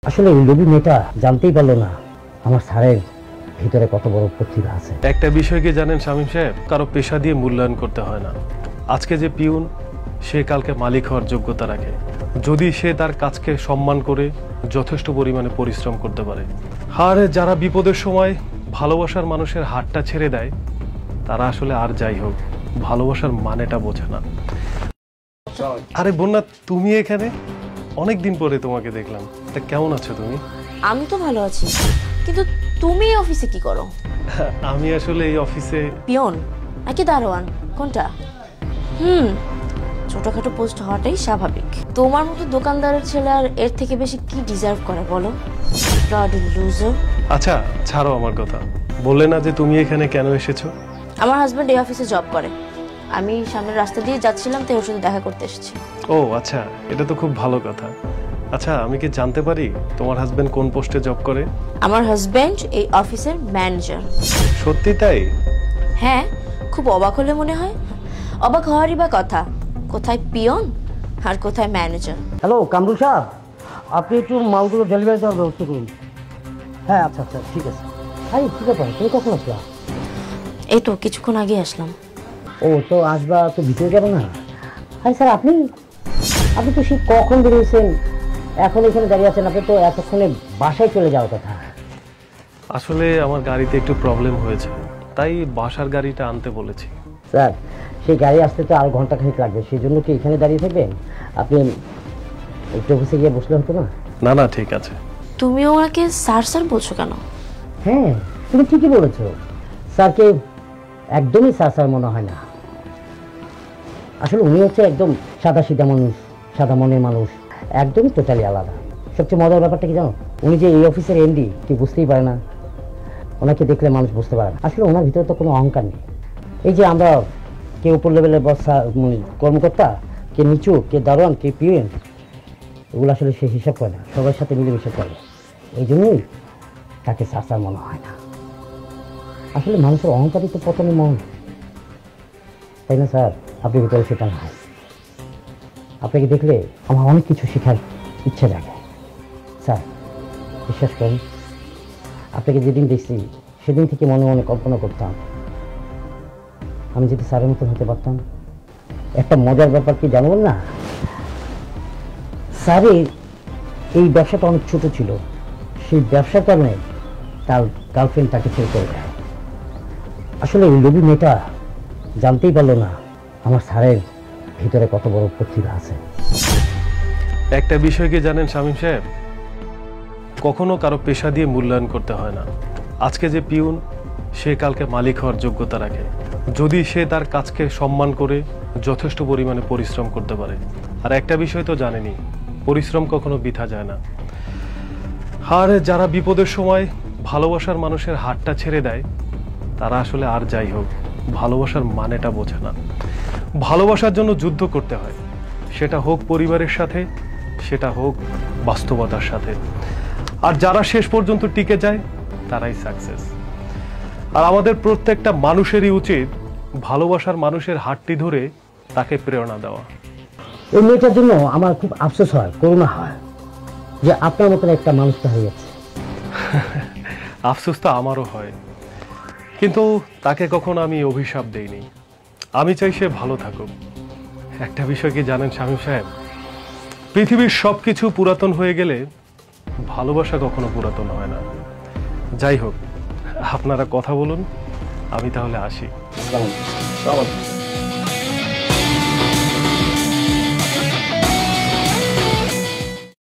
আসলে এই লোভী মেয়েটা জানতেই পারলো না আমার স্যারের ভিতরে কত বড় প্রতিভা আছে। একটা বিষয় কি জানেন শামীম সাহেব, কারো পেশা দিয়ে মূল্যায়ন করতে হয় না। আজকে যে পিউন, সে কালকে মালিক হওয়ার যোগ্যতা রাখে যদি সে তার কাজকে সম্মান করে যথেষ্ট পরিমাণে পরিশ্রম করতে পারে। আর যারা বিপদের সময় ভালোবাসার মানুষের হাতটা ছেড়ে দেয়, তারা আসলে আর যাই হোক ভালোবাসার মানেটা বোঝে না। আরে বন্যা, তুমি এখানে? অনেকদিন পরে তোমাকে দেখলাম। তা কেমন আছো তুমি? আমি তো ভালো আছি, কিন্তু তুমি এই অফিসে কি করো? আমি আসলে এই অফিসে পিয়ন নাকি দারোয়ান, কোনটা? ছোটখাটো পোস্ট হওয়াটাই স্বাভাবিক। তোমার মতো দোকানদারের ছেলে আর এর থেকে বেশি কি ডিজার্ভ করে বলো? লুজার। আচ্ছা ছাড়ো আমার কথা, বললে না যে তুমি এখানে কেন এসেছো? আমার হাজবেন্ড এই অফিসে জব করে, আমি সামনের রাস্তা দিয়ে যাচ্ছিলাম তো ওর সাথে দেখা করতে এসেছি। ও আচ্ছা, এটা তো খুব ভালো কথা। আচ্ছা আমি কি জানতে পারি তোমার হাজবেন্ড কোন পোস্টে জব করে? আমার হাজবেন্ড এই অফিসের ম্যানেজার। সত্যি তাই? হ্যাঁ, খুব অবাক হলে মনে হয়। অবাক হওয়ারই বা কথা, কোথায় পিয়ন আর কোথায় ম্যানেজার। হ্যালো কামরুল সাহেব, আপনি একটু মালগুলো ডেলিভারি দেওয়ার ব্যবস্থা করুন। হ্যাঁ আচ্ছা আচ্ছা ঠিক আছে। হ্যাঁ ঠিক আছে, তুমি কখন আসলা? এই তো কিছুক্ষণ আগে আসলাম। ও তো আসবা, তো ভিতরে যাবে না? হ্যাঁ স্যার, আপনি আপনি তো সেই কখন বেরিয়েছেন, এখন এখানে দাঁড়িয়ে আছেন? আপনি তো এতক্ষণে বাসায় চলে যাওয়ার কথা। আসলে আমার গাড়িতে একটু প্রবলেম হয়েছে, তাই বাসার গাড়িটা আনতে বলেছি। স্যার, সেই গাড়ি আসতে তো আরো ঘন্টা খানিক লাগবে, সেই জন্য কি এখানে দাঁড়িয়ে থাকবেন? আপনি একটু অফিসে গিয়ে বসলে হতো না? না না ঠিক আছে। তুমি ওনাকে স্যার স্যার বলছো কেন? হ্যাঁ তুমি ঠিকই বলেছো, স্যারকে একদমই স্যার স্যার মনে হয় না। আসলে উনি হচ্ছে একদম সাদা সিধা মানুষ, সাদা মনের মানুষ, একদমই টোটালি আলাদা। সবচেয়ে মজার ব্যাপারটা কি জানো? উনি যে এই অফিসের এমডি, কেউ বুঝতেই পারে না, ওনাকে দেখলে মানুষ বুঝতে পারে না। আসলে ওনার ভিতরে তো কোনো অহংকার নেই। এই যে আমরা কে উপর লেভেলের বস, মানে কর্মকর্তা, কে নিচু, কে দারোয়ান, কে পিএন, এগুলো আসলে সে হিসাব করে না, সবার সাথে মিলেমিশে করে। এই জন্যই তাকে স্যার স্যার মনে হয় না। আসলে মানুষের অহংকারই তো পতনের মন, তাই না স্যার? আপনি ভিতরে সেটা না হয়। আপনাকে দেখলে আমার অনেক কিছু শেখার ইচ্ছা জাগে স্যার, বিশ্বাস করেন। আপনাকে যেদিন দেখছি সেদিন থেকে মনে মনে কল্পনা করতাম আমি যদি স্যারের মতন হতে পারতাম। একটা মজার ব্যাপার কি জানবেন না, স্যারের এই ব্যবসাটা অনেক ছোট ছিল, সেই ব্যবসার কারণে তার গার্লফ্রেন্ড তাকে ছেড়ে চলে যায়। আসলে এই লোভী মেয়েটা জানতেই পারলো না আমার স্যারের ভিতরে কত বড় প্রতিভা আছে। একটা বিষয় কি জানেন শামীম সাহেব, কখনো কারো পেশা দিয়ে মূল্যায়ন করতে হয় না। আজকে যে পিউন, সে কালকে মালিক হওয়ার যোগ্যতা রাখে যদি সে তার কাজকে সম্মান করে যথেষ্ট পরিমাণে পরিশ্রম করতে পারে। আর একটা বিষয় তো জানেনি, পরিশ্রম কখনো বৃথা যায় না। আর যারা বিপদের সময় ভালোবাসার মানুষের হাতটা ছেড়ে দেয়, তারা আসলে আর যাই হোক ভালোবাসার মানেটা বোঝে না। ভালোবাসার জন্য যুদ্ধ করতে হয়, সেটা হোক পরিবারের সাথে, সেটা হোক বাস্তবতার সাথে। আর যারা শেষ পর্যন্ত টিকে যায়, তারাই সাকসেস। আর আমাদের প্রত্যেকটা মানুষেরই উচিত ভালোবাসার মানুষের হাতটি ধরে তাকে প্রেরণা দেওয়া। এই মেয়েটার জন্য আমার খুব আফসোস হয়, করুণা হয় যে আপনার মতন একটা মানুষটা হয়ে যাচ্ছে। আফসোস তো আমারও হয়, কিন্তু তাকে কখনো আমি অভিশাপ দেইনি। আমি চাই সে ভালো থাকুক। একটা বিষয় কি জানেন শামীম সাহেব, পৃথিবীর সবকিছু পুরাতন হয়ে গেলে ভালোবাসা কখনো পুরাতন হয় না। যাই হোক, আপনারা কথা বলুন, আমি তাহলে আসি।